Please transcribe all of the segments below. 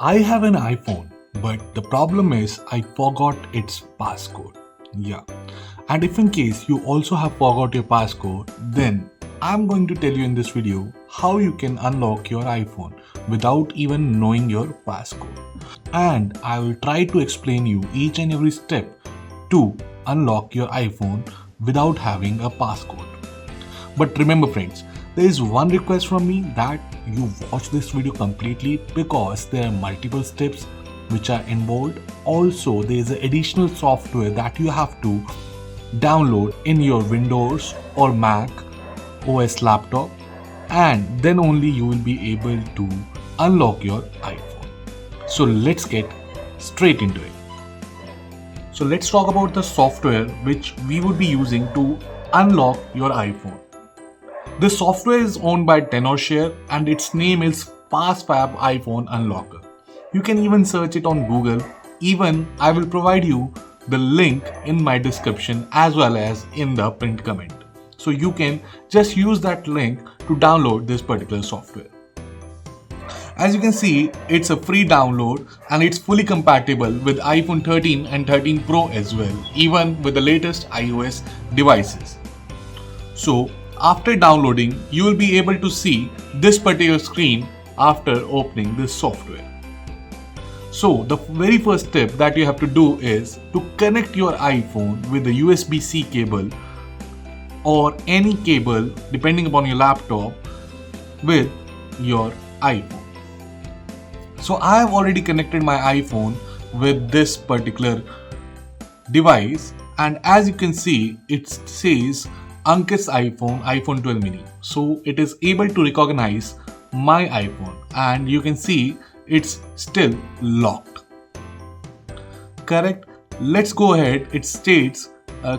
I have an iPhone, but the problem is I forgot its passcode. Yeah. And if in case you also have forgot your passcode, then I'm going to tell you in this video how you can unlock your iPhone without even knowing your passcode. And I will try to explain you each and every step to unlock your iPhone without having a passcode. But remember friends, there is one request from me that you watch this video completely because there are multiple steps which are involved. Also, there is additional software that you have to download in your Windows or Mac OS laptop, and then only you will be able to unlock your iPhone. So let's get straight into it. So let's talk about the software which we would be using to unlock your iPhone. This software is owned by Tenorshare and its name is FastFab iPhone Unlocker. You can even search it on Google. Even I will provide you the link in my description as well as in the pinned comment. So you can just use that link to download this particular software. As you can see, it's a free download and it's fully compatible with iPhone 13 and 13 Pro as well, even with the latest iOS devices. So after downloading, you will be able to see this particular screen after opening this software. So the very first step that you have to do is to connect your iPhone with the USB-C cable or any cable depending upon your laptop with your iPhone. So I have already connected my iPhone with this particular device, and as you can see, it says Ankit's iPhone 12 mini. So it is able to recognize my iPhone, and you can see it's still locked. Correct? Let's go ahead. It states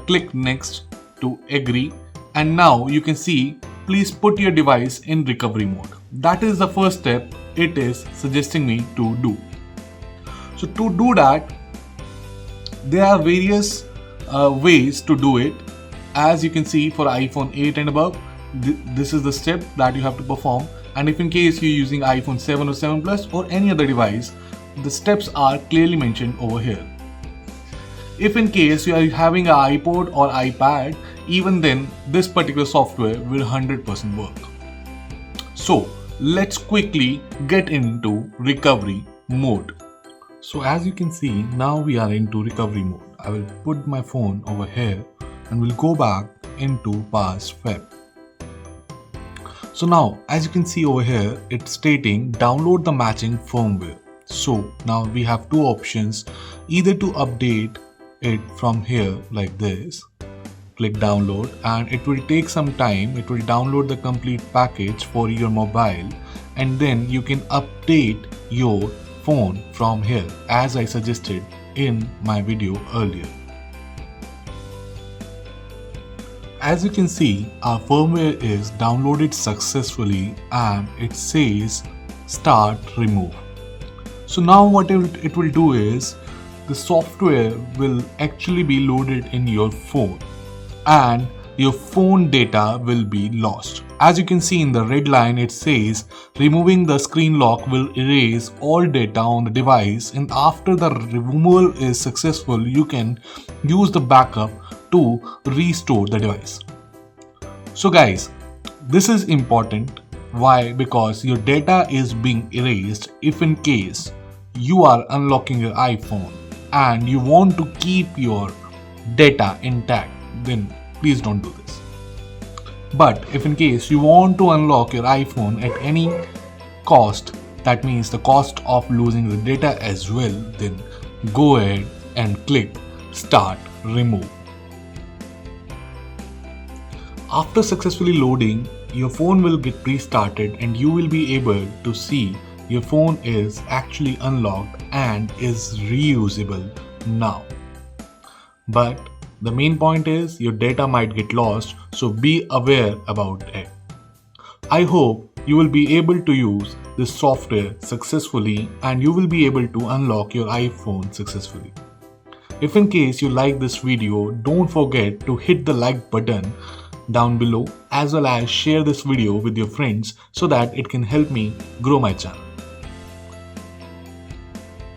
click next to agree, and now you can see please put your device in recovery mode. That is the first step it is suggesting me to do. So to do that, there are various ways to do it. As you can see, for iPhone 8 and above, this is the step that you have to perform, and if in case you're using iPhone 7 or 7 Plus or any other device, the steps are clearly mentioned over here. If in case you are having an iPod or iPad, even then this particular software will 100% work. So let's quickly get into recovery mode. So as you can see, now we are into recovery mode. I will put my phone over here and we'll go back into FastFab. So now as you can see over here, it's stating download the matching firmware. So now we have two options, either to update it from here like this, click download, and it will take some time. It will download the complete package for your mobile, and then you can update your phone from here as I suggested in my video earlier. As you can see, our firmware is downloaded successfully and it says start remove. So now what it will do is the software will actually be loaded in your phone and your phone data will be lost. As you can see in the red line, it says removing the screen lock will erase all data on the device, and after the removal is successful, you can use the backup to restore the device. So guys, this is important. Why? Because your data is being erased. If in case you are unlocking your iPhone and you want to keep your data intact, then please don't do this. But if in case you want to unlock your iPhone at any cost, that means the cost of losing the data as well, then go ahead and click start remove. After successfully loading, your phone will get restarted and you will be able to see your phone is actually unlocked and is reusable now. But the main point is your data might get lost, so be aware about it. I hope you will be able to use this software successfully and you will be able to unlock your iPhone successfully. If in case you like this video, don't forget to hit the like button down below as well as share this video with your friends so that it can help me grow my channel.